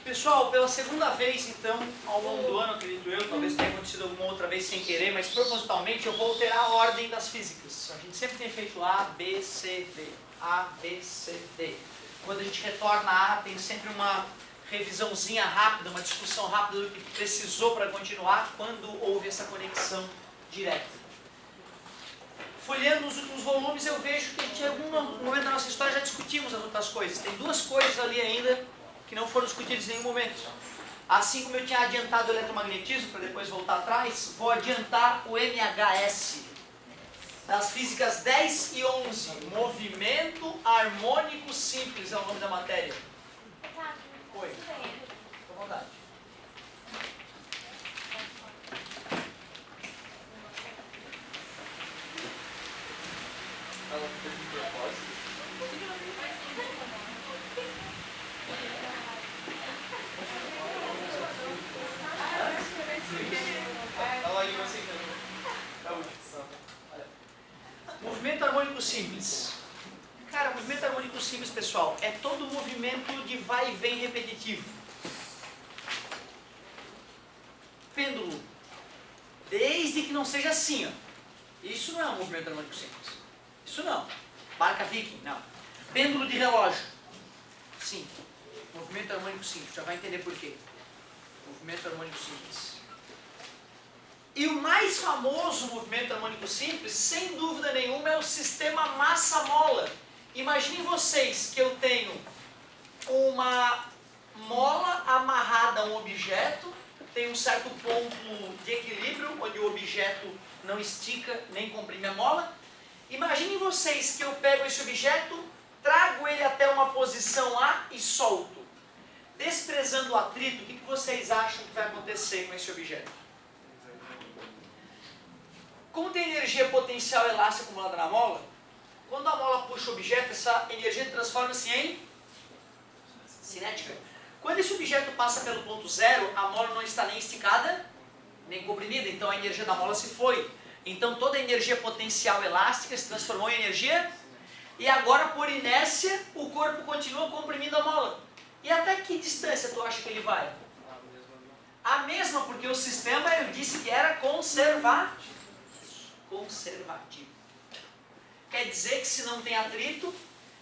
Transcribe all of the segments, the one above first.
Pessoal, pela segunda vez, então, ao longo do ano, acredito eu, talvez tenha acontecido alguma outra vez sem querer, mas propositalmente eu vou alterar a ordem das físicas. A gente sempre tem feito A, B, C, D. A, B, C, D. Quando a gente retorna a A, tem sempre uma revisãozinha rápida, uma discussão rápida do que precisou para continuar quando houve essa conexão direta. Folheando os últimos volumes, eu vejo que a gente, em algum momento da nossa história, já discutimos as outras coisas. Tem duas coisas ali ainda que não foram discutidas em nenhum momento. Assim como eu tinha adiantado o eletromagnetismo, para depois voltar atrás, vou adiantar o MHS, das físicas 10 e 11. Movimento harmônico simples é o nome da matéria. Oi. Fica à vontade. Ela fez de propósito? Ela ia assim também. É a última. Movimento harmônico simples. Cara, movimento harmônico simples, pessoal, é todo movimento de vai e vem repetitivo. Pêndulo. Desde que não seja assim, ó. Isso não é um movimento harmônico simples. Isso não. Barca viking, não. Pêndulo de relógio. Sim. Movimento harmônico simples. Já vai entender por quê. Movimento harmônico simples. E o mais famoso movimento harmônico simples, sem dúvida nenhuma, é o sistema massa-mola. Imaginem vocês que eu tenho uma mola amarrada a um objeto, tem um certo ponto de equilíbrio, onde o objeto não estica nem comprime a mola. Imaginem vocês que eu pego esse objeto, trago ele até uma posição A e solto. Desprezando o atrito, o que vocês acham que vai acontecer com esse objeto? Como tem energia potencial elástica acumulada na mola, quando a mola puxa o objeto, essa energia transforma-se em cinética. Quando esse objeto passa pelo ponto zero, a mola não está nem esticada, nem comprimida, então a energia da mola se foi. Então toda a energia potencial elástica se transformou em energia, e agora por inércia o corpo continua comprimindo a mola. E até que distância tu acha que ele vai? A mesma, porque o sistema eu disse que era conservativo. Quer dizer que se não tem atrito,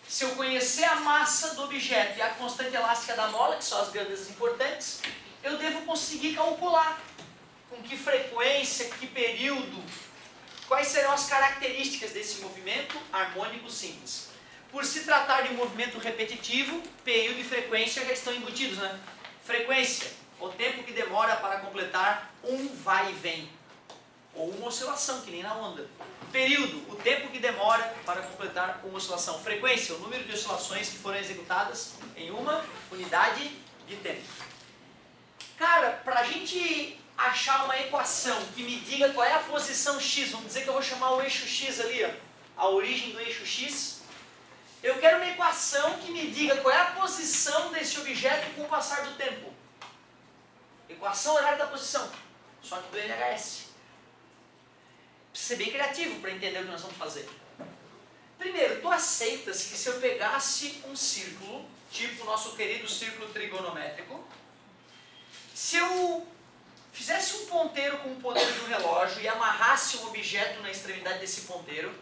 se eu conhecer a massa do objeto e a constante elástica da mola, que são as grandezas importantes, eu devo conseguir calcular com que frequência, que período, quais serão as características desse movimento harmônico simples. Por se tratar de um movimento repetitivo, período e frequência já estão embutidos, né? Frequência, o tempo que demora para completar um vai e vem. Ou uma oscilação, que nem na onda. Período, o tempo que demora para completar uma oscilação. Frequência, o número de oscilações que foram executadas em uma unidade de tempo. Cara, para a gente achar uma equação que me diga qual é a posição x, vamos dizer que eu vou chamar o eixo x ali, ó, a origem do eixo x, eu quero uma equação que me diga qual é a posição desse objeto com o passar do tempo. Equação horária da posição, só que do NHS. Precisa ser bem criativo para entender o que nós vamos fazer. Primeiro, tu aceitas que se eu pegasse um círculo, tipo o nosso querido círculo trigonométrico, se eu fizesse um ponteiro com o poder de um relógio e amarrasse um objeto na extremidade desse ponteiro,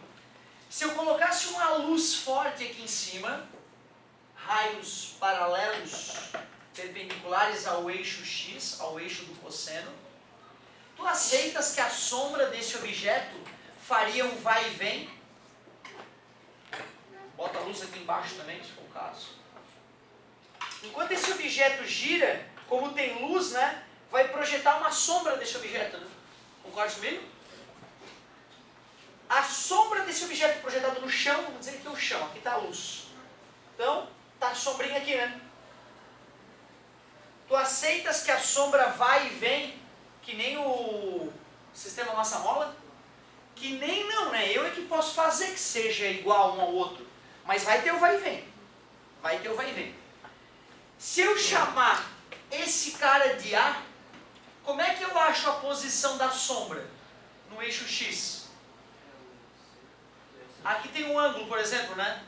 se eu colocasse uma luz forte aqui em cima, raios paralelos perpendiculares ao eixo x, ao eixo do cosseno, tu aceitas que a sombra desse objeto faria um vai e vem? Bota a luz aqui embaixo também, se for o caso. Enquanto esse objeto gira, como tem luz, né, vai projetar uma sombra desse objeto, né? Concorda comigo? A sombra desse objeto projetado no chão, vamos dizer que é o chão, aqui está a luz. Então, está a sombrinha aqui, né? Tu aceitas que a sombra vai e vem, que nem o sistema massa-mola? Que nem não, né? Eu é que posso fazer que seja igual um ao outro. Mas vai ter o vai e vem. Vai ter o vai e vem. Se eu chamar esse cara de A, como é que eu acho a posição da sombra no eixo X? Aqui tem um ângulo, por exemplo, né?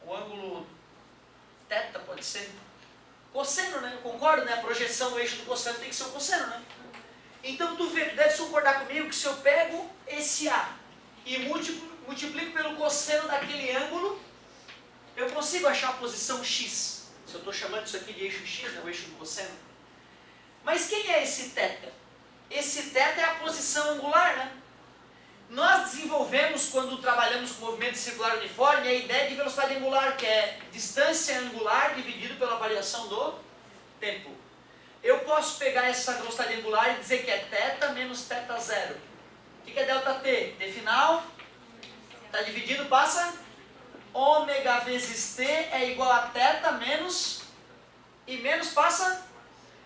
O ângulo Pode ser. Cosseno, né? Eu concordo, né? A projeção do eixo do cosseno tem que ser o cosseno, né? Então tu vê, tu deve concordar comigo que se eu pego esse A e multiplico pelo cosseno daquele ângulo, eu consigo achar a posição X. Se eu estou chamando isso aqui de eixo X, né? O eixo do cosseno. Mas quem é esse θ? Esse θ é a posição angular, né? Nós desenvolvemos, quando trabalhamos com movimento circular uniforme, a ideia de velocidade angular, que é distância angular dividido pela variação do tempo. Eu posso pegar essa velocidade angular e dizer que é θ menos θ0. O que é ΔT? T final, está dividido, passa ômega vezes T é igual a θ menos, e menos passa.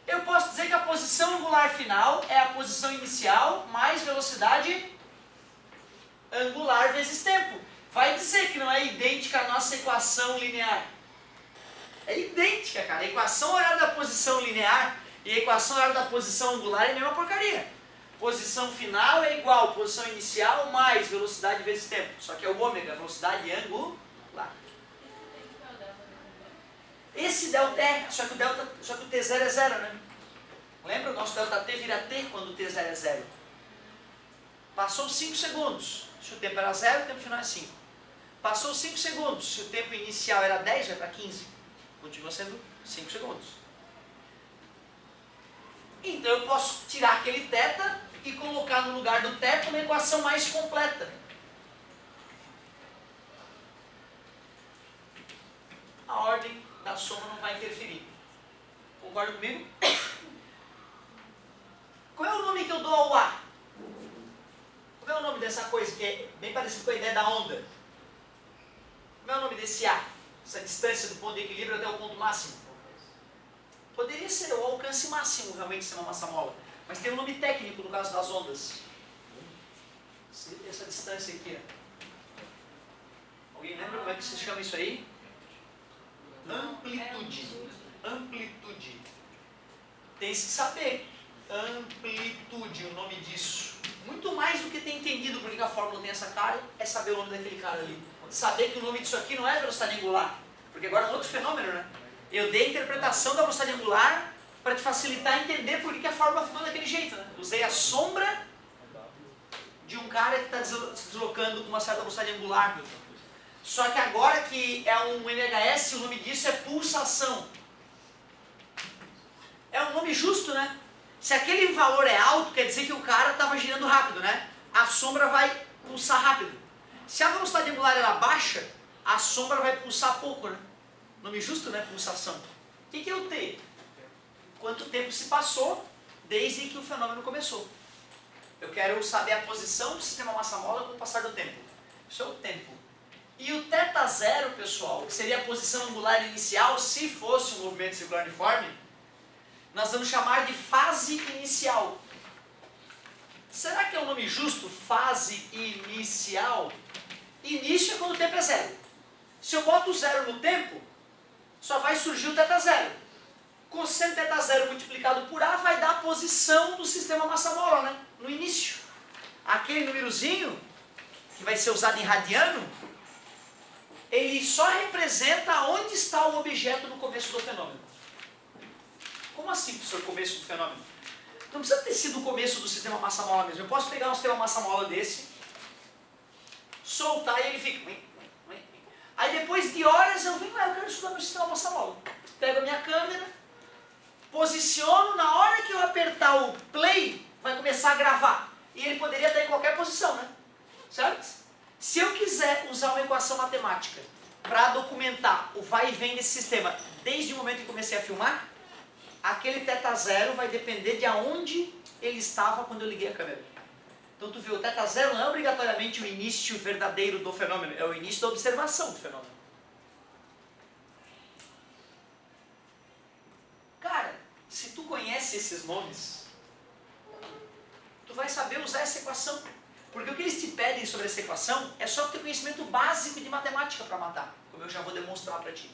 Eu posso dizer que a posição angular final é a posição inicial mais velocidade angular vezes tempo. Vai dizer que não é idêntica à nossa equação linear. É idêntica, cara. A equação horária da posição linear e a equação horária da posição angular é a mesma porcaria. Posição final é igual a posição inicial mais velocidade vezes tempo. Só que é o ômega, velocidade angular. Esse delta é, só que o T0 é zero, né? Lembra? O nosso delta T vira T quando o T0 é zero. Passou 5 segundos. Se o tempo era 0, o tempo final é 5. Passou 5 segundos. Se o tempo inicial era 10, vai para 15. Continua sendo 5 segundos. Então eu posso tirar aquele θ e colocar no lugar do θ uma equação mais completa. A ordem da soma não vai interferir. Concorda comigo? Qual é o nome que eu dou ao A? Como é o nome dessa coisa que é bem parecido com a ideia da onda? Como é o nome desse A? Essa distância do ponto de equilíbrio até o ponto máximo? Poderia ser o alcance máximo realmente de uma massa-mola, mas tem um nome técnico no caso das ondas. Essa distância aqui. Alguém lembra como é que se chama isso aí? Amplitude. Amplitude. Tem que saber. Amplitude, o nome disso. Muito mais do que ter entendido porque a fórmula tem essa cara, é saber o nome daquele cara ali. Saber que o nome disso aqui não é velocidade angular, porque agora é um outro fenômeno, né? Eu dei a interpretação da velocidade angular para te facilitar entender por que a fórmula ficou daquele jeito, né? Usei a sombra de um cara que está se deslocando com uma certa velocidade angular. Só que agora que é um MHS, o nome disso é pulsação. É um nome justo, né? Se aquele valor é alto, quer dizer que o cara estava girando rápido, né? A sombra vai pulsar rápido. Se a velocidade angular era baixa, a sombra vai pulsar pouco, né? Nome justo, né? Pulsação. O que é o T? Quanto tempo se passou desde que o fenômeno começou. Eu quero saber a posição do sistema massa-mola com o passar do tempo. Isso é o tempo. E o θ0, pessoal, que seria a posição angular inicial, se fosse um movimento circular uniforme, nós vamos chamar de fase inicial. Será que é um nome justo? Fase inicial? Início é quando o tempo é zero. Se eu boto zero no tempo, só vai surgir o θ0. Cosseno θ0 multiplicado por A vai dar a posição do sistema massa-mola, né? No início. Aquele númerozinho, que vai ser usado em radiano, ele só representa onde está o objeto no começo do fenômeno. Como assim, professor, o começo do fenômeno? Não precisa ter sido o começo do sistema massa-mola mesmo. Eu posso pegar um sistema massa-mola desse, soltar e ele fica... Aí depois de horas eu venho, eu quero estudar meu sistema massa-mola. Pego a minha câmera, posiciono, na hora que eu apertar o play, vai começar a gravar. E ele poderia estar em qualquer posição, né? Certo? Se eu quiser usar uma equação matemática para documentar o vai e vem desse sistema desde o momento que comecei a filmar, aquele θ0 vai depender de aonde ele estava quando eu liguei a câmera. Então tu vê, o θ0 não é obrigatoriamente o início verdadeiro do fenômeno, é o início da observação do fenômeno. Cara, se tu conhece esses nomes, tu vai saber usar essa equação. Porque o que eles te pedem sobre essa equação é só ter conhecimento básico de matemática para matar, como eu já vou demonstrar para ti.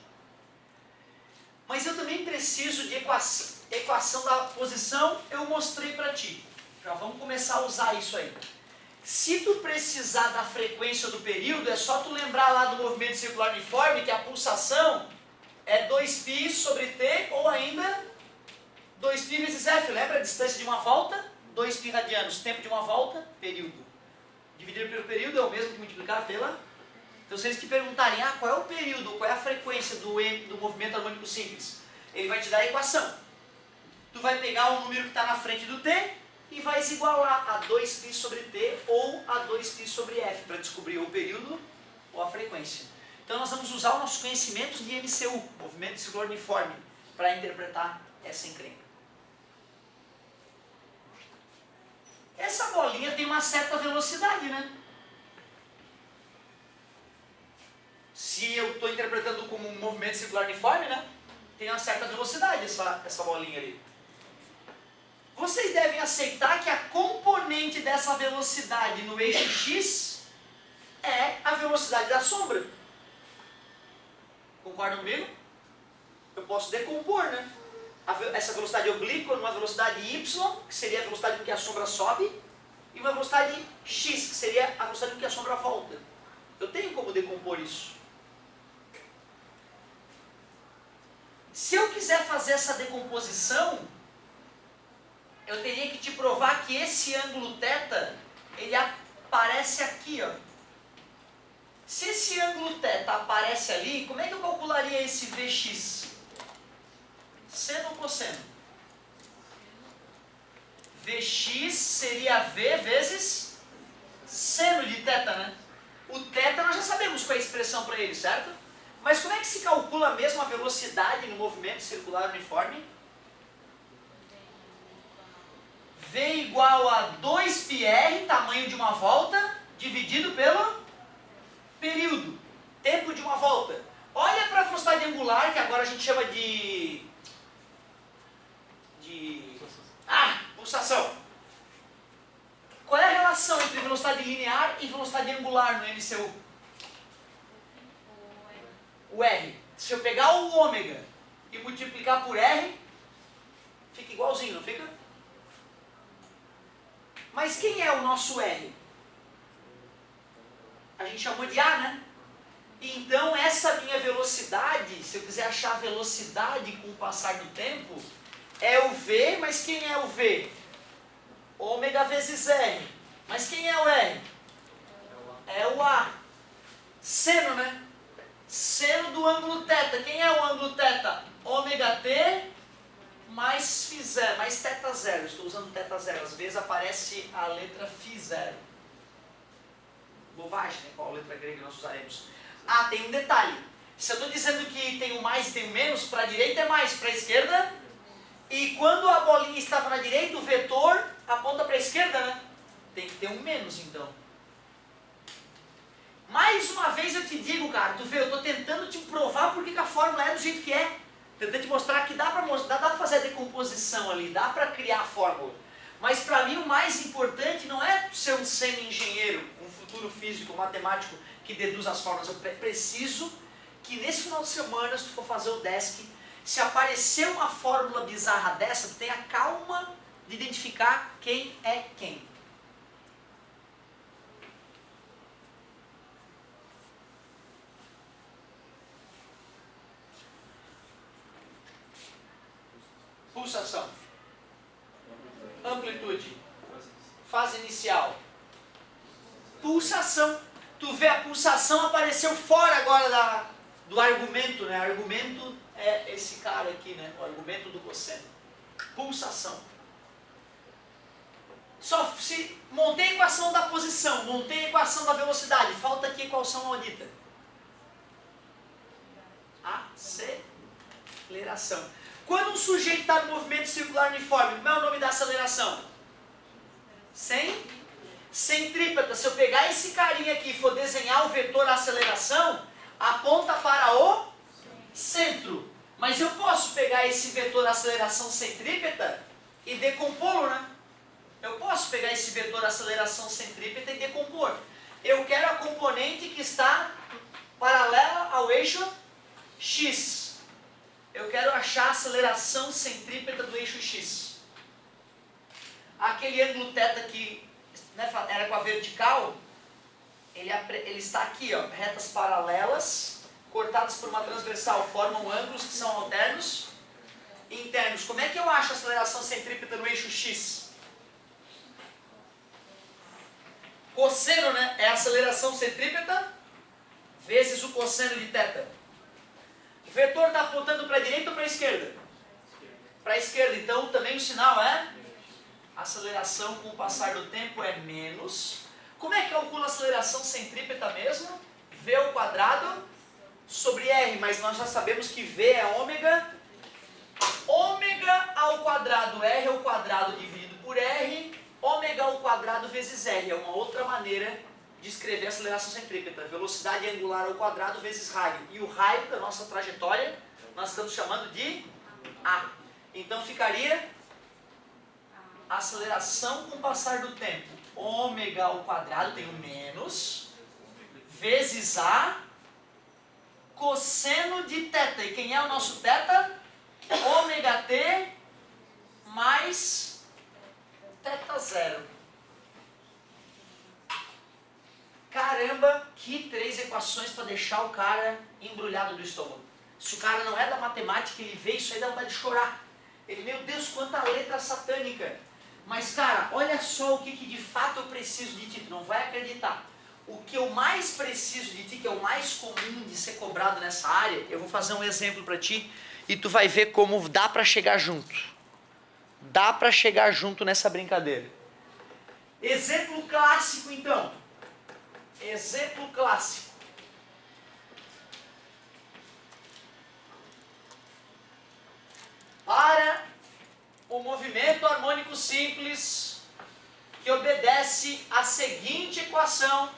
Mas eu também preciso de equação da posição, eu mostrei para ti. Já vamos começar a usar isso aí. Se tu precisar da frequência do período, é só tu lembrar lá do movimento circular uniforme que a pulsação é 2π sobre t, ou ainda 2π vezes f. Lembra a distância de uma volta? 2π radianos, tempo de uma volta, período. Dividir pelo período é o mesmo que multiplicar pela... Então se eles te perguntarem, qual é o período, qual é a frequência do movimento harmônico simples, ele vai te dar a equação. Tu vai pegar o número que está na frente do t e vai igualar a 2π sobre t ou a 2π sobre f, para descobrir o período ou a frequência. Então nós vamos usar os nossos conhecimentos de MCU, movimento circular uniforme, para interpretar essa encrenca. Essa bolinha tem uma certa velocidade, né? Se eu estou interpretando como um movimento circular uniforme, né? Tem uma certa velocidade essa bolinha ali. Vocês devem aceitar que a componente dessa velocidade no eixo x é a velocidade da sombra. Concordam comigo? Eu posso decompor, né? Essa velocidade oblíqua numa velocidade y, que seria a velocidade com que a sombra sobe, e uma velocidade x, que seria a velocidade com que a sombra volta. Eu tenho como decompor isso. Se eu quiser fazer essa decomposição, eu teria que te provar que esse ângulo θ, ele aparece aqui, ó. Se esse ângulo θ aparece ali, como é que eu calcularia esse Vx? Seno ou cosseno? Vx seria V vezes seno de θ, né? O θ nós já sabemos qual é a expressão para ele, certo? Mas como é que se calcula mesmo a velocidade no movimento circular uniforme? V igual a 2πr, tamanho de uma volta, dividido pelo período, tempo de uma volta. Olha para a velocidade angular, que agora a gente chama de pulsação. Qual é a relação entre velocidade linear e velocidade angular no MCU? O R. Se eu pegar o ômega e multiplicar por R, fica igualzinho, não fica? Mas quem é o nosso R? A gente chamou de A, né? Então essa minha velocidade, se eu quiser achar a velocidade com o passar do tempo, é o V, mas quem é o V? Ômega vezes R. Mas quem é o R? É o A. Seno, né? Seno do ângulo θ. Quem é o ângulo θ? Ômega t mais φ zero, mais θ zero. Estou usando θ zero. Às vezes aparece a letra φ zero. Bobagem, né? Qual letra grega nós usaremos? Tem um detalhe. Se eu estou dizendo que tem o mais e tem o menos, para a direita é mais, para a esquerda. E quando a bolinha estava na direita, o vetor aponta para a esquerda, né? Tem que ter um menos, então. Mais uma vez eu te digo, cara, tu vê, eu estou tentando te provar porque que a fórmula é do jeito que é. Tentando te mostrar que dá para fazer a decomposição ali, dá para criar a fórmula. Mas para mim o mais importante não é ser um semi-engenheiro, um futuro físico, matemático que deduz as fórmulas. Eu preciso que nesse final de semana, se tu for fazer o desk, se aparecer uma fórmula bizarra dessa, tu tenha calma de identificar quem é quem. Pulsação. Amplitude. Fase inicial. Pulsação. Tu vê, a pulsação apareceu fora agora do argumento, né? Argumento é esse cara aqui, né? O argumento do cosseno. Pulsação. Só se montei a equação da posição, montei a equação da velocidade. Falta aqui a equação maldita. Aceleração. Quando um sujeito está no movimento circular uniforme, como é o nome da aceleração? Centrípeta. Se eu pegar esse carinha aqui e for desenhar o vetor aceleração, aponta para o centro. Mas eu posso pegar esse vetor aceleração centrípeta e decompô-lo, né? Eu posso pegar esse vetor aceleração centrípeta e decompor. Eu quero a componente que está paralela ao eixo x. Eu quero achar a aceleração centrípeta do eixo x. Aquele ângulo θ que, né, era com a vertical, ele está aqui, ó, retas paralelas, cortadas por uma transversal formam ângulos que são alternos e internos. Como é que eu acho a aceleração centrípeta no eixo X? Cosseno, né? É a aceleração centrípeta vezes o cosseno de θ. O vetor está apontando para a direita ou para a esquerda? Para a esquerda. Então também o sinal é aceleração com o passar do tempo é menos. Como é que calcula a aceleração centrípeta mesmo? V ao quadrado sobre R, mas nós já sabemos que V é ômega. Ômega ao quadrado, R ao quadrado dividido por R, ômega ao quadrado vezes R. É uma outra maneira de escrever a aceleração centrípeta. Velocidade angular ao quadrado vezes raio. E o raio da nossa trajetória nós estamos chamando de A. Então ficaria a aceleração com o passar do tempo. Ômega ao quadrado, tem o menos, vezes A, cosseno de θ. E quem é o nosso θ? Ômega t mais θ0. Caramba, que 3 equações para deixar o cara embrulhado do estômago. Se o cara não é da matemática, ele vê isso aí, dá vontade de chorar. Ele, meu Deus, quanta letra satânica. Mas, cara, olha só o que de fato eu preciso de ti, tu não vai acreditar. O que eu mais preciso de ti, que é o mais comum de ser cobrado nessa área, eu vou fazer um exemplo para ti e tu vai ver como dá para chegar junto. Dá para chegar junto nessa brincadeira. Exemplo clássico, então. Exemplo clássico. Para o movimento harmônico simples que obedece à seguinte equação.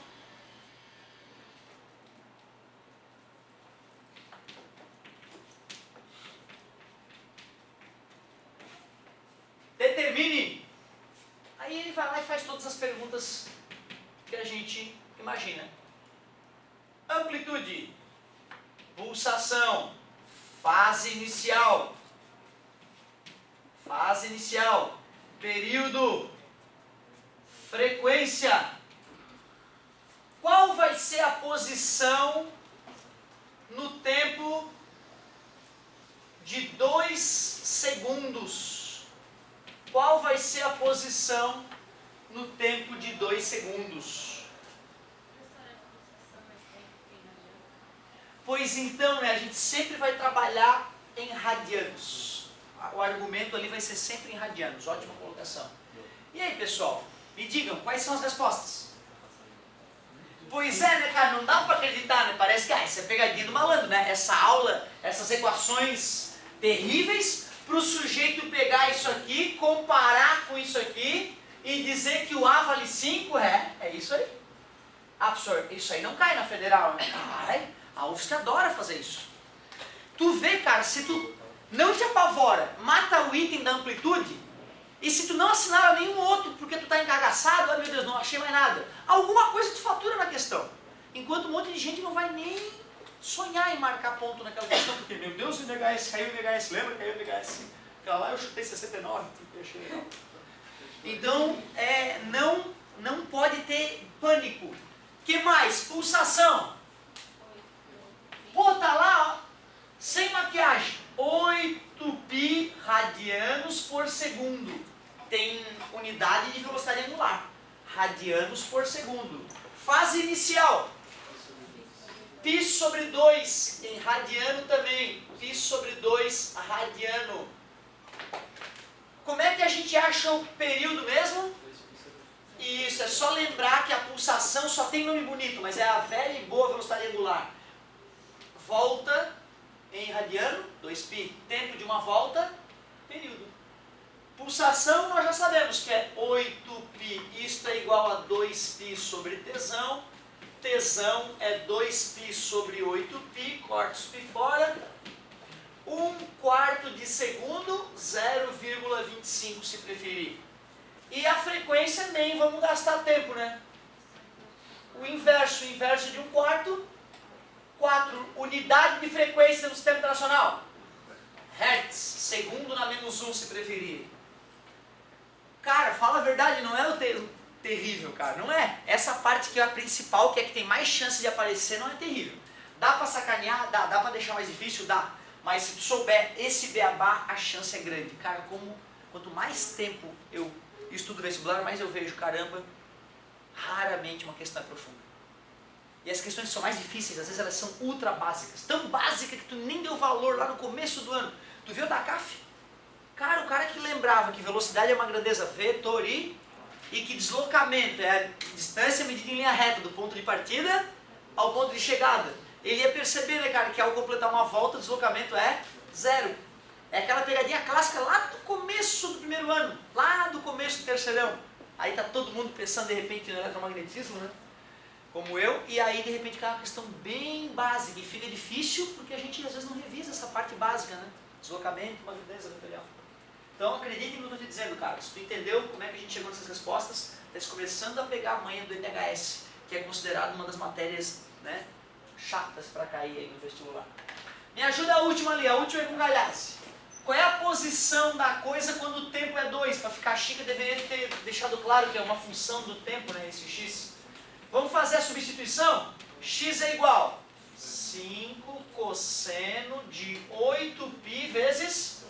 Determine. Aí ele vai lá e faz todas as perguntas que a gente imagina. Amplitude, pulsação, fase inicial, período, frequência. Qual vai ser a posição no tempo de 2 segundos? Qual vai ser a posição no tempo de 2 segundos? Pois então, né, a gente sempre vai trabalhar em radianos. O argumento ali vai ser sempre em radianos. Ótima colocação. E aí, pessoal, me digam, quais são as respostas? Pois é, né, cara, não dá para acreditar, né? Parece que isso é pegadinha do malandro, né? Essa aula, essas equações terríveis, para o sujeito pegar isso aqui, comparar com isso aqui e dizer que o A vale 5, é isso aí. Ah, professor, isso aí não cai na federal, né? Cai. A UFSC adora fazer isso. Tu vê, cara, se tu não te apavora, mata o item da amplitude, e se tu não assinala nenhum outro porque tu tá encagaçado, ai meu Deus, não achei mais nada, alguma coisa tu fatura na questão. Enquanto um monte de gente não vai nem sonhar em marcar ponto naquela questão, porque, meu Deus, o NHS, caiu o NHS, lembra? Caiu o NHS. Aquela lá eu chutei 69, porque achei legal. Então, não pode ter pânico. Que mais? Pulsação. Pô, tá lá, ó, sem maquiagem, 8π radianos por segundo. Tem unidade de velocidade angular. Radianos por segundo. Fase inicial. π sobre 2, em radiano também. π sobre 2 radiano. Como é que a gente acha o período mesmo? Isso, é só lembrar que a pulsação só tem nome bonito, mas é a velha e boa velocidade angular. Volta em radiano, 2π, tempo de uma volta, período. Pulsação nós já sabemos que é 8π, isto é igual a 2π sobre tesão. Tesão é 2π sobre 8π, corta os π fora. 1/4 de segundo, 0,25 se preferir. E a frequência nem vamos gastar tempo, né? O inverso de 1/4, 4. Unidade de frequência no sistema internacional. Hertz, segundo na -1 se preferir. Cara, fala a verdade, não é o terrível, cara, não é. Essa parte que é a principal, que é que tem mais chance de aparecer, não é terrível. Dá pra sacanear? Dá pra deixar mais difícil? Dá. Mas se tu souber esse beabá, a chance é grande. Cara, quanto mais tempo eu estudo vestibular, mais eu vejo, caramba, raramente uma questão é profunda. E as questões que são mais difíceis, às vezes elas são ultra básicas. Tão básicas que tu nem deu valor lá no começo do ano. Tu viu da CAF? Cara, o cara que lembrava que velocidade é uma grandeza vetor e que deslocamento é a distância medida em linha reta do ponto de partida ao ponto de chegada. Ele ia perceber, né, cara, que ao completar uma volta o deslocamento é zero. É aquela pegadinha clássica lá do começo do primeiro ano, lá do começo do terceirão. Aí tá todo mundo pensando de repente no eletromagnetismo, né? Como eu, e aí de repente cai uma questão bem básica e fica difícil porque a gente às vezes não revisa essa parte básica, né? Deslocamento, uma grandeza vetorial. Então acredite no que eu estou te dizendo, cara. Se tu entendeu como é que a gente chegou nessas respostas, está começando a pegar a manha do NHS, que é considerado uma das matérias, né, chatas para cair aí no vestibular. Me ajuda a última ali, a última é com Galhaço. Qual é a posição da coisa quando o tempo é 2? Para ficar chique, eu deveria ter deixado claro que é uma função do tempo, né, esse x. Vamos fazer a substituição? X é igual a 5 cosseno de 8π vezes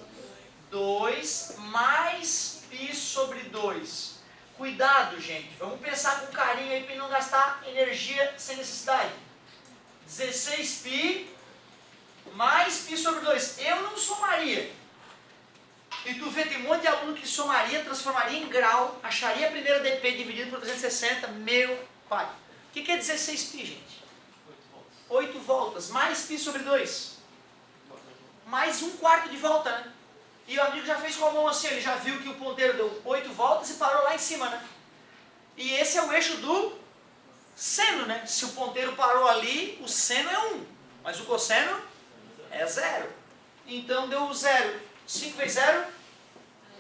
2 mais π sobre 2. Cuidado, gente. Vamos pensar com carinho aí para não gastar energia sem necessidade. 16π mais π sobre 2. Eu não somaria. E tu vê, tem um monte de aluno que somaria, transformaria em grau, acharia a primeira dp dividido por 360, meu pai. O que é 16π, gente? 8 voltas. Mais π sobre 2. Mais 1/4 de volta, né? E o amigo já fez com a mão assim, ele já viu que o ponteiro deu 8 voltas e parou lá em cima, né? E esse é o eixo do seno, né? Se o ponteiro parou ali, o seno é 1, mas o cosseno é 0. Então deu 0. 5 vezes 0?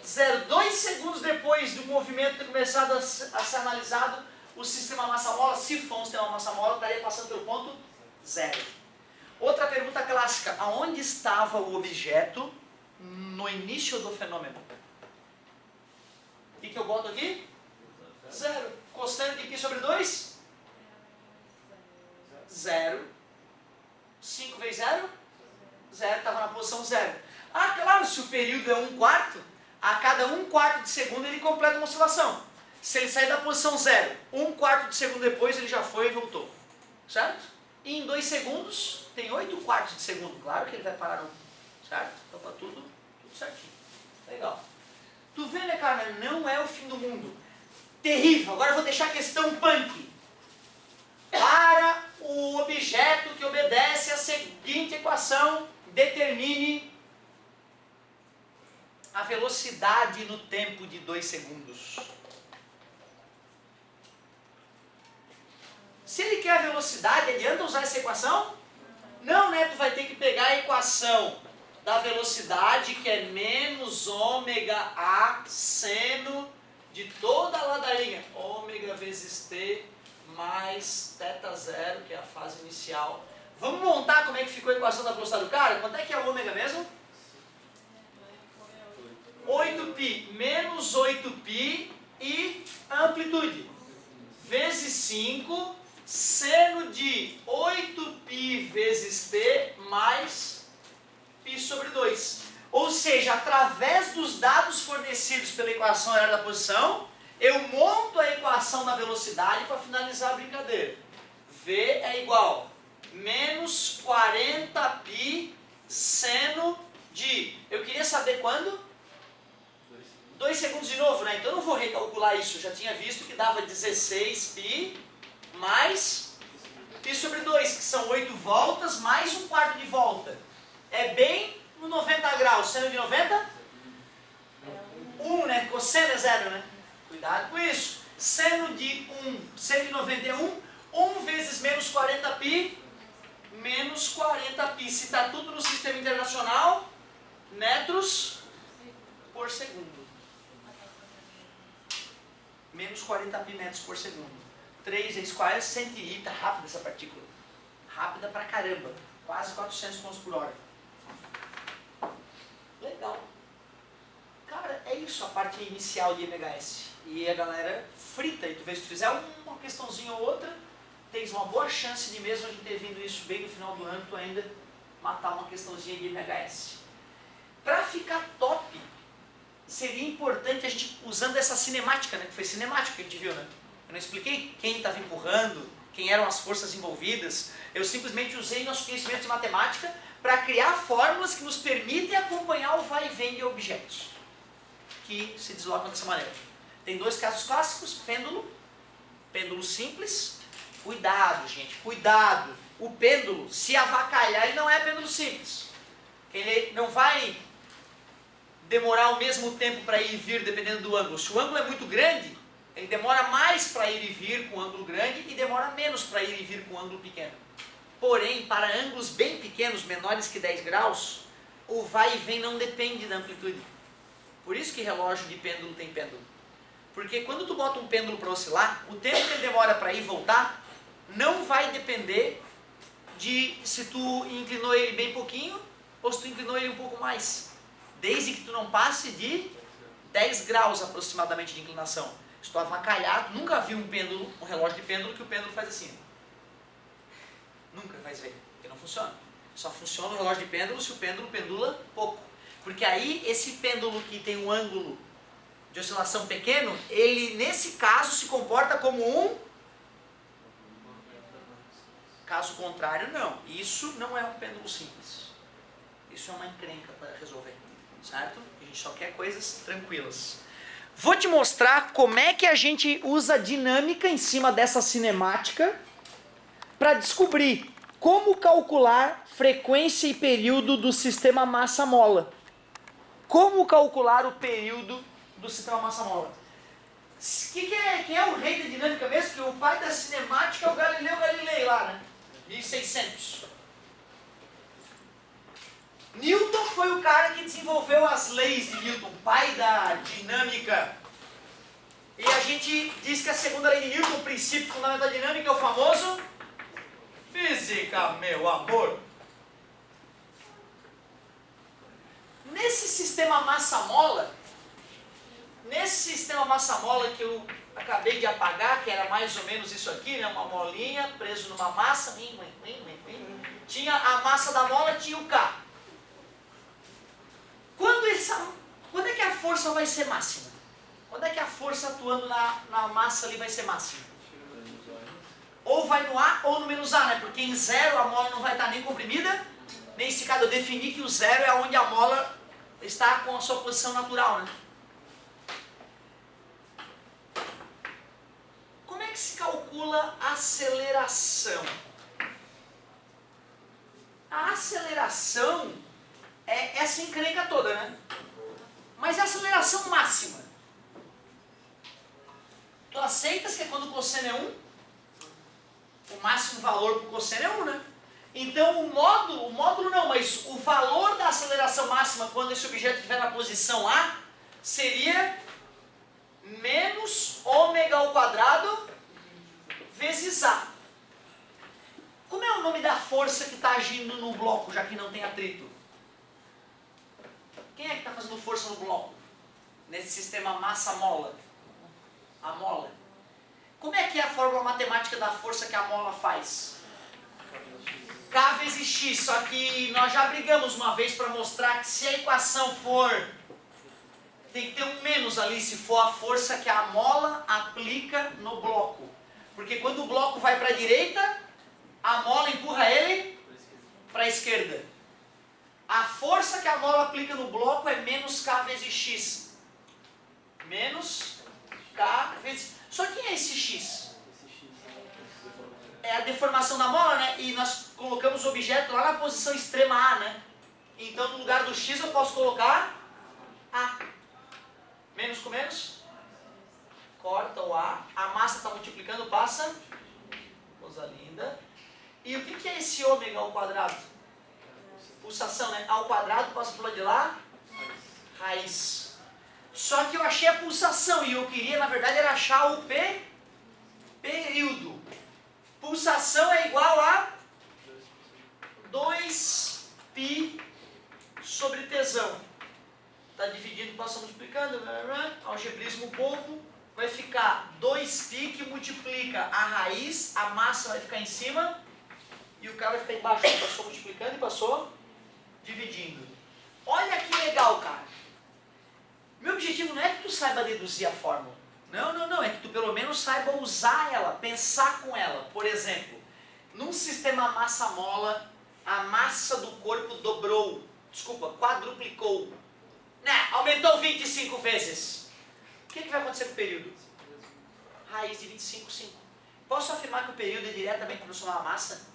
0. 2 segundos depois do movimento ter começado a ser analisado, o sistema massa-mola, se for um sistema massa-mola, estaria passando pelo ponto 0. Outra pergunta clássica, aonde estava o objeto no início do fenômeno? O que eu boto aqui? 0. Cosseno de π sobre 2? 0. 5 vezes 0? 0, estava na posição 0. Ah, claro, se o período é 1/4, a cada 1/4 de segundo ele completa uma oscilação. Se ele sair da posição 0, 1/4 de segundo depois ele já foi e voltou. Certo? E em 2 segundos, tem 8/4 de segundo. Claro que ele vai parar no... Certo? Então tá tudo certinho. Legal. Tu vê, né, cara? Não é o fim do mundo. Terrível. Agora eu vou deixar a questão punk. Para o objeto que obedece à seguinte equação, determine a velocidade no tempo de 2 segundos. Se ele quer a velocidade, adianta usar essa equação? Não, né? Tu vai ter que pegar a equação da velocidade, que é menos ômega A seno de toda a ladainha. Ômega vezes T mais θ0, que é a fase inicial. Vamos montar como é que ficou a equação da velocidade do cara? Quanto é que é o ômega mesmo? 8π menos 8π e amplitude. Vezes 5, seno de 8π vezes t mais π sobre 2. Ou seja, através dos dados fornecidos pela equação da posição, eu monto a equação da velocidade para finalizar a brincadeira. V é igual a menos 40π seno de... Eu queria saber quando? 2 segundos de novo, né? Então eu não vou recalcular isso. Eu já tinha visto que dava 16π mais π sobre 2, que são 8 voltas mais 1/4 de volta. É bem no 90 graus. Seno de 90? 1, né? Cosseno é 0, né? Cuidado com isso. Seno de 1, seno de 90 é 1. 1 vezes menos 40π, menos 40π. Se está tudo no sistema internacional, metros por segundo. Menos 40π metros por segundo. 3 vezes 40, 100 tá rápida essa partícula. Rápida pra caramba. Quase 400 km por hora. Legal. Cara, é isso a parte inicial de MHS. E a galera frita. E tu vê, se tu fizer uma questãozinha ou outra, tens uma boa chance de, mesmo a gente ter vindo isso bem no final do ano, tu ainda matar uma questãozinha de MHS. Para ficar top, seria importante a gente, usando essa cinemática, né, que foi cinemática que a gente viu, né? Eu não expliquei quem estava empurrando, quem eram as forças envolvidas. Eu simplesmente usei nosso conhecimento de matemática para criar fórmulas que nos permitem acompanhar o vai e vem de objetos que se deslocam dessa maneira. Tem dois casos clássicos: pêndulo simples. Cuidado, gente, cuidado. O pêndulo, se avacalhar, ele não é pêndulo simples. Ele não vai demorar o mesmo tempo para ir e vir dependendo do ângulo. Se o ângulo é muito grande, ele demora mais para ir e vir com ângulo grande e demora menos para ir e vir com ângulo pequeno. Porém, para ângulos bem pequenos, menores que 10 graus, o vai e vem não depende da amplitude. Por isso que relógio de pêndulo tem pêndulo. Porque quando tu bota um pêndulo para oscilar, o tempo que ele demora para ir e voltar não vai depender de se tu inclinou ele bem pouquinho ou se tu inclinou ele um pouco mais. Desde que tu não passe de 10 graus aproximadamente de inclinação. Se tu avacalhar, tu nunca viu um relógio de pêndulo que o pêndulo faz assim. Nunca vai ver, porque não funciona. Só funciona o relógio de pêndulo se o pêndulo pendula pouco. Porque aí esse pêndulo que tem um ângulo de oscilação pequeno, ele nesse caso se comporta como um... Caso contrário, não. Isso não é um pêndulo simples. Isso é uma encrenca para resolver, certo? A gente só quer coisas tranquilas. Vou te mostrar como é que a gente usa dinâmica em cima dessa cinemática para descobrir como calcular frequência e período do sistema massa-mola. Como calcular o período do sistema massa-mola. Quem é o rei da dinâmica mesmo? Que o pai da cinemática é o Galileu Galilei lá, né? 1600. Newton foi o cara que desenvolveu as leis de Newton, pai da dinâmica. E a gente diz que a segunda lei de Newton, o princípio fundamental da dinâmica, é o famoso física, meu amor. Nesse sistema massa-mola que eu acabei de apagar, que era mais ou menos isso aqui, né? Uma molinha preso numa massa, tinha a massa da mola, tinha o K. Quando é que a força vai ser máxima? Quando é que a força atuando na massa ali vai ser máxima? Ou vai no A ou no menos A, né? Porque em zero a mola não vai estar nem comprimida, nem esticada. Eu defini que o zero é onde a mola está com a sua posição natural, né? Como é que se calcula a aceleração? A aceleração é essa encrenca toda, né? Mas é a aceleração máxima. Tu aceitas que é quando o cosseno é 1? O máximo valor para o cosseno é 1, né? Então o módulo não, mas o valor da aceleração máxima quando esse objeto estiver na posição A seria menos ômega ao quadrado vezes A. Como é o nome da força que está agindo no bloco, já que não tem atrito? Quem é que está fazendo força no bloco? Nesse sistema massa-mola. A mola. Como é que é a fórmula matemática da força que a mola faz? K vezes X, só que nós já brigamos uma vez para mostrar que se a equação for... Tem que ter um menos ali se for a força que a mola aplica no bloco. Porque quando o bloco vai para a direita, a mola empurra ele para a esquerda. A força que a mola aplica no bloco é menos K vezes X. Menos K vezes... Só que é esse X? É a deformação da mola, né? E nós colocamos o objeto lá na posição extrema A, né? Então no lugar do X eu posso colocar A. Menos com menos? Corta o A. A massa está multiplicando, passa. Coisa linda. E o que é esse ômega ao quadrado? Pulsação, né? Ao quadrado passa por lá de lá. Raiz. Só que eu achei a pulsação e eu queria, na verdade, era achar o período. Pulsação é igual a 2π sobre tesão. Está dividindo, passa multiplicando, algebrismo um pouco, vai ficar 2π que multiplica a raiz, a massa vai ficar em cima e o cara vai ficar embaixo. Ele passou multiplicando e passou dividindo. Olha que legal, cara. Meu objetivo não é que tu saiba deduzir a fórmula. Não, não, não. É que tu pelo menos saiba usar ela, pensar com ela. Por exemplo, num sistema massa-mola, a massa do corpo quadruplicou. Né? Aumentou 25 vezes. O que vai acontecer com o período? Raiz de 25, 5. Posso afirmar que o período é diretamente proporcional à massa?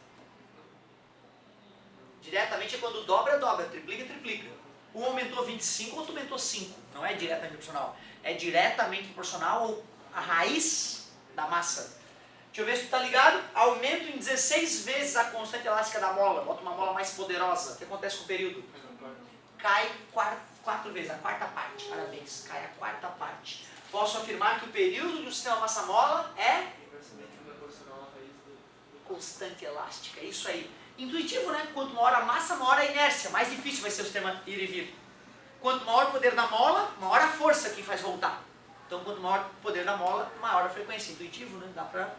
Diretamente é quando dobra, triplica, triplica. Um aumentou 25, outro aumentou 5. Não é diretamente proporcional. É diretamente proporcional à raiz da massa. Deixa eu ver se tu está ligado. Aumento em 16 vezes a constante elástica da mola. Bota uma mola mais poderosa. O que acontece com o período? Cai 4 vezes, a quarta parte. Parabéns, cai a quarta parte. Posso afirmar que o período de um sistema massa-mola é constante elástica. Isso aí. Intuitivo, né? Quanto maior a massa, maior a inércia. Mais difícil vai ser o sistema ir e vir. Quanto maior o poder da mola, maior a força que faz voltar. Então, quanto maior o poder da mola, maior a frequência. Intuitivo, né? Dá pra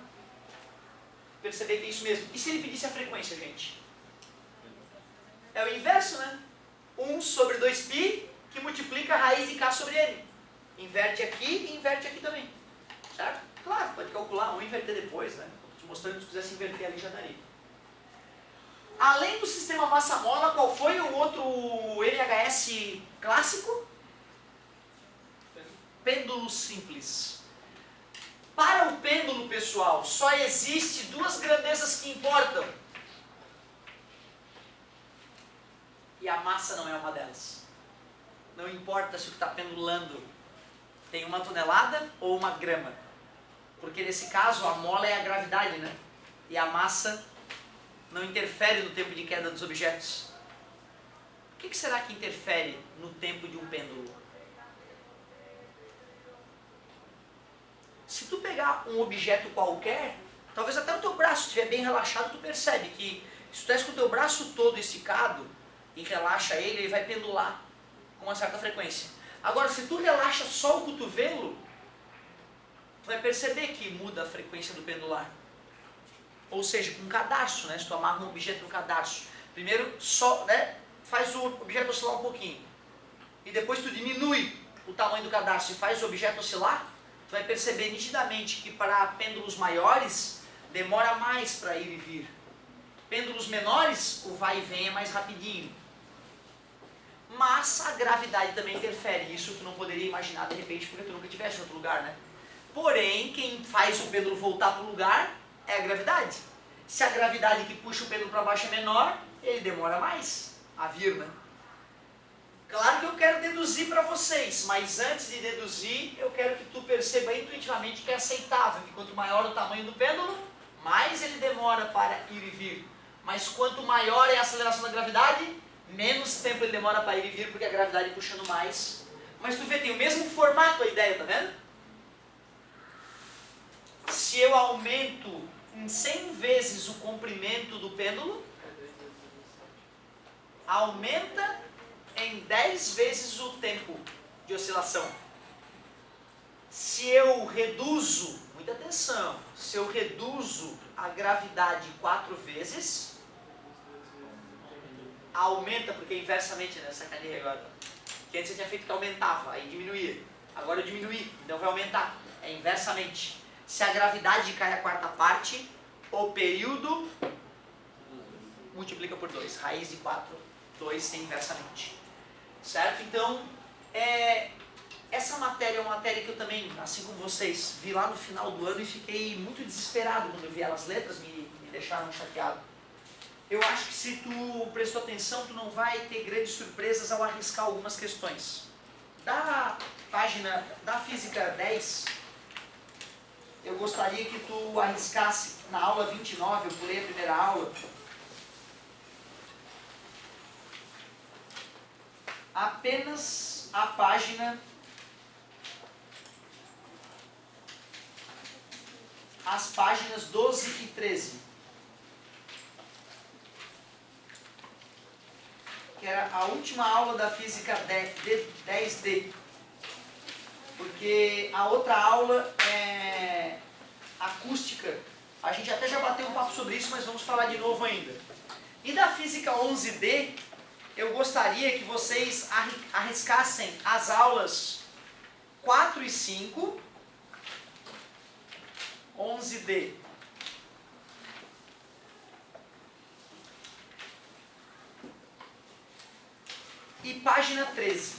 perceber que é isso mesmo. E se ele pedisse a frequência, gente? É o inverso, né? 1 sobre 2π que multiplica a raiz de k sobre n. Inverte aqui e inverte aqui também. Certo? Claro, pode calcular um e inverter depois, né? Estou te mostrando que se quisesse inverter ali já daria. Além do sistema massa-mola, qual foi o outro NHS clássico? Pêndulo simples. Para o pêndulo, pessoal, só existe duas grandezas que importam. E a massa não é uma delas. Não importa se o que está pendulando tem 1 tonelada ou 1 grama. Porque nesse caso a mola é a gravidade, né? E a massa não interfere no tempo de queda dos objetos. O que será que interfere no tempo de um pêndulo? Se tu pegar um objeto qualquer, talvez até o teu braço estiver bem relaxado, tu percebe que se tu estás com o teu braço todo esticado e relaxa ele, ele vai pendular com uma certa frequência. Agora, se tu relaxa só o cotovelo, tu vai perceber que muda a frequência do pendular. Ou seja, com um cadarço, né? Se tu amarra um objeto no cadarço, primeiro só, né? Faz o objeto oscilar um pouquinho. E depois tu diminui o tamanho do cadarço e faz o objeto oscilar, tu vai perceber nitidamente que para pêndulos maiores, demora mais para ir e vir. Pêndulos menores, o vai e vem é mais rapidinho. Mas a gravidade também interfere. Isso tu não poderia imaginar de repente porque tu nunca estivesse em outro lugar, né? Porém, quem faz o pêndulo voltar para o lugar é a gravidade. Se a gravidade que puxa o pêndulo para baixo é menor, ele demora mais a vir, né? Claro que eu quero deduzir para vocês, mas antes de deduzir, eu quero que tu perceba intuitivamente que é aceitável, que quanto maior o tamanho do pêndulo, mais ele demora para ir e vir. Mas quanto maior é a aceleração da gravidade, menos tempo ele demora para ir e vir, porque a gravidade puxando mais. Mas tu vê, tem o mesmo formato a ideia, tá vendo? Se eu aumento em 100 vezes o comprimento do pêndulo, aumenta em 10 vezes o tempo de oscilação. Se eu reduzo, muita atenção, se eu reduzo a gravidade 4 vezes, aumenta, porque é inversamente nessa cadeia agora. Que antes eu tinha feito que aumentava, aí diminuía. Agora eu diminuí, então vai aumentar. É inversamente. Se a gravidade cai a quarta parte, o período multiplica por 2. Raiz de 4, 2 inversamente. Certo? Então, essa matéria é uma matéria que eu também, assim como vocês, vi lá no final do ano e fiquei muito desesperado quando eu vi as letras, me deixaram chateado. Eu acho que se tu prestou atenção, tu não vai ter grandes surpresas ao arriscar algumas questões. Da página da Física 10, eu gostaria que tu arriscasse na aula 29, eu pulei a primeira aula, apenas a página, as páginas 12 e 13. Que era a última aula da Física 10D. porque a outra aula é acústica. A gente até já bateu um papo sobre isso, mas vamos falar de novo ainda. E da física 11D, eu gostaria que vocês arriscassem as aulas 4 e 5, 11D. E página 13.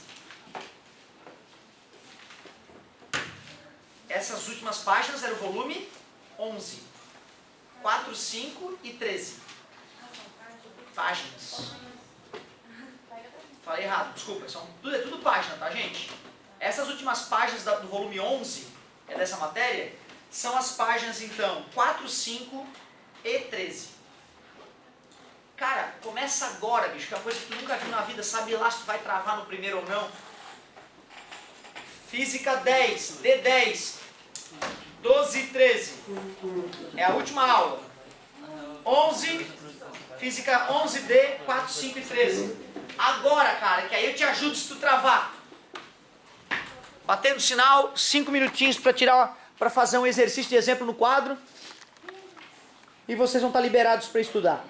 Essas últimas páginas eram o volume 11. 4, 5 e 13. Páginas. Falei errado, desculpa. É tudo página, tá, gente? Essas últimas páginas do volume 11, dessa matéria, são as páginas, então, 4, 5 e 13. Cara, começa agora, bicho, que é uma coisa que tu nunca viu na vida, sabe lá se tu vai travar no primeiro ou não. Física 10, D10, 12 e 13. É a última aula. 11, Física 11D, 4, 5 e 13. Agora, cara, que aí eu te ajudo se tu travar. Batendo sinal, 5 minutinhos para fazer um exercício de exemplo no quadro. E vocês vão estar liberados para estudar.